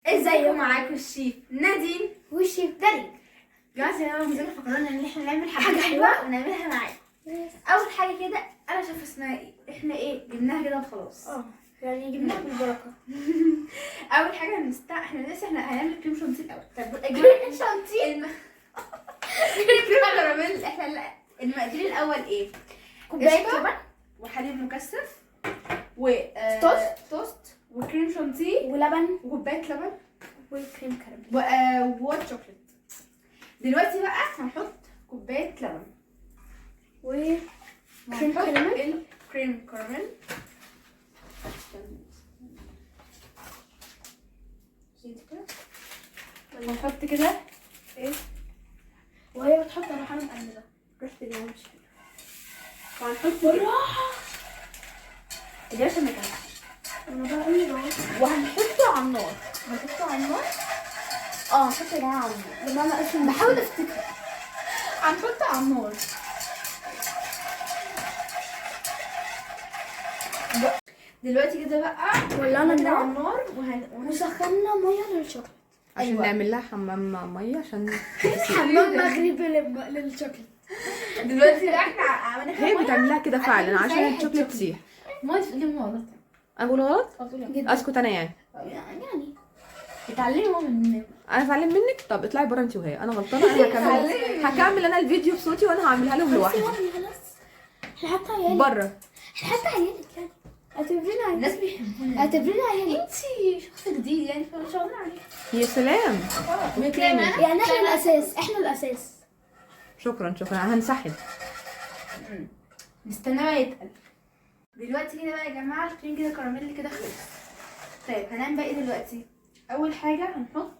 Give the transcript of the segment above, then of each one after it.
ازيكم؟ معاكم الشيف نادين والشيف دري. جماعة السلامة، مزاجنا فكرنا ان احنا نعمل حاجة حلوة ونعملها معاكم. اول حاجة كده انا شايفة اسمها ايه، احنا ايه جبناها كده وخلاص. يعني جبناها بالبركة. اول حاجة احنا هنعمل كريم شانتيه الاول. طب كريم شانتيه؟ كريم كراميل. احنا المقادير الاول ايه؟ كوباية لبن وحليب مكثف توست وكريم شانتيه ولبن وكوباية لبن وكريم كراميل ووات شوكليت. دلوقتي بقى هنحط كوباية لبن وكريم كراميل. الكريم كراميل هنحط كده ايه، وهي بتحط انا هعمل ده ريحة اليوم مش حلوة. وهنحط بالراحة دي عشان نكمل. انا بقى ايه وهنحطه على النار. هنحطه على النار. هنحطه يا جماعة على النار. لما انا اصلا بحاول افتكر. هنحطه على النار. دلوقتي كده بقى ولعنا كده على النار النار وسخنا مية للشوكولاتة عشان نعمل لها حمام ميه عشان حمام مغربي للشوكولاتة. دلوقتي بقى احنا عملنا كده هي بتعملها كده فعلا عشان الشوكليت تسيح. ميه تقولي غلط. انا بقول غلط؟ جدا اسكت انا يعني اتعلموا من انا اتعلم منك. طب اطلعي بره انت وهي، انا غلطانه. انا هكمل انا الفيديو بصوتي وانا هعملها لهم لوحدي احنا حتى عيالي بره. احنا حتى عيالك يعني اعتبرينا عيالي. الناس بيحبونا. اعتبرينا عيالي. انتي شخص جديد يعني فشغلنا عليك. يا سلام. يعني احنا الاساس، احنا الاساس. شكرا هنسحب. نستنى بقى يتقل. دلوقتي كده بقى يا جماعه الكريم كده كراميل كده خلص. طيب هنعمل بقى ايه دلوقتي؟ اول حاجه هنحط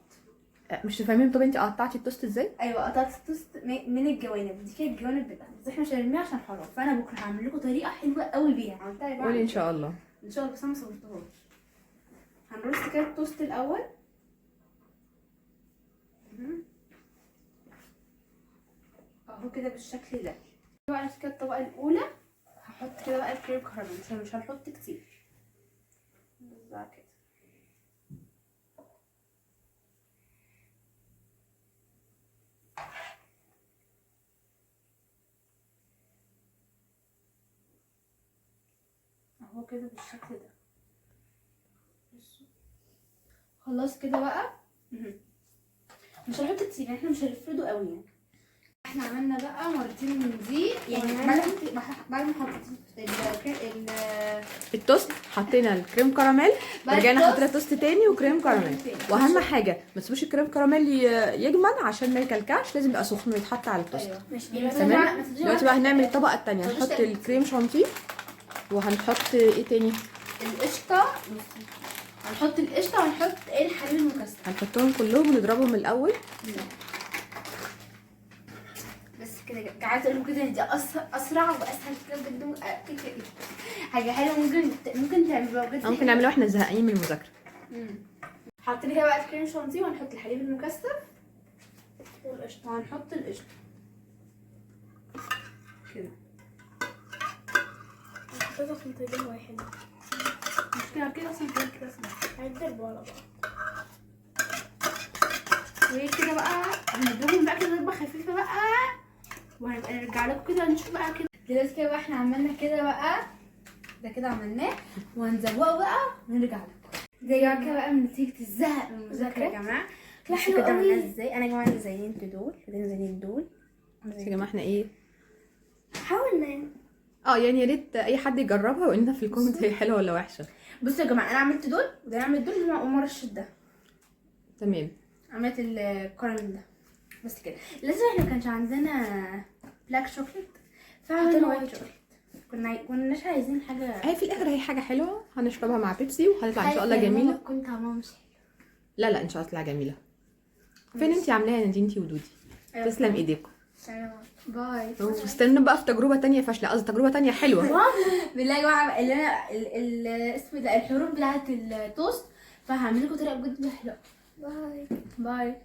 مش فاهمين. طب انت قطعتي التوست ازاي؟ ايوه قطعت التوست من الجوانب دي كده. الجوانب بتاعتها بس احنا مش هنرميها عشان حرام، فانا بكره هعمل لكم طريقه حلوه قوي بيها عملتها يا جماعه. قولي ان شاء الله. ان شاء الله، بس انا ما صورتهاش. هنرص كده التوست الاول. اهو كده بالشكل ده. بقى كده الطبقه الاولى هحط كده بقى الكريم كراميل، مش هنحط كتير بقى كده. اهو كده بالشكل ده. خلاص كده بقى. مش هنحط كتير يعني، احنا مش هنفرده قوي يعني. احنا عملنا بقى مرتين من دي يعني. بعد ما حطيت التوست حطينا الكريم كراميل، رجعنا حطينا توست تاني وكريم كراميل. واهم حاجه ما تسيبوش الكريم كراميل يجمد عشان ما يكلكعش، لازم يبقى سخن ويتحط على التوست. تمام. دلوقتي بقى هنعمل الطبقه التانية. هنحط الكريم شانتيه وهنحط ايه تاني؟ القشطه. هنحط القشطه وهنحط الحليب المكثف. هنحطهم كلهم ونضربهم الاول. بس كده عايزه اقول لكم كده دي اسرع واسهل كده بجد. حاجه حلوه ممكن تعملوها بجد. ممكن نعملها واحنا زهقانين من المذاكره. حاطين هنا بقى الكريم شانتيه وهنحط الحليب المكثف والقشطه. وهنحط القشطه كده. حطيتها في مطيبين واحد. مش كده اصلا كده اسمها هيتضربوا على بعض. وكده بقى هندوبهم بقى كده ضربه خفيفه بقى، وهنبقى نرجع لكم كده نشوف بقى كده. دلوقتي كده بقى احنا عملنا كده بقى، ده كده عملناه وهنزوقه بقى ونرجع لكم. زي كده بقى من نتيجه الزهق من المذاكره يا جماعه. حلو كده قوي. عملناه ازاي؟ انا يا جماعه اللي زينت دول كده، زينت دول يا جماعه احنا ايه؟ حاولنا يعني. يعني يا ريت اي حد يجربها ويقول لنا في الكومنت هي حلوه ولا وحشه. بصوا يا جماعه، انا عملت دول وده انا عملت دول وما رشيت ده. تمام. عملت الكراميل ده بس كده. لازم احنا كانش عندنا بلاك شوكليت فعملنا وايت شوكليت. كناش عايزين حاجه. هي في الاخر هي حاجه حلوه هنشربها مع بيبسي وهتطلع ان شاء الله جميله. كنت طعمها مش حلو. لا ان شاء الله تطلع جميله. فين انتي عاملاها يا نادين انتي ودودي؟ تسلم ايديكم. باي. واستنوا بقى في تجربه تانية فاشله، قصدي تجربه تانية حلوه. بالله يا جماعه اللي انا اسمه ده الحروف بتاعت التوست، فهعمل لكم طريقه بجد حلوه. باي. باي.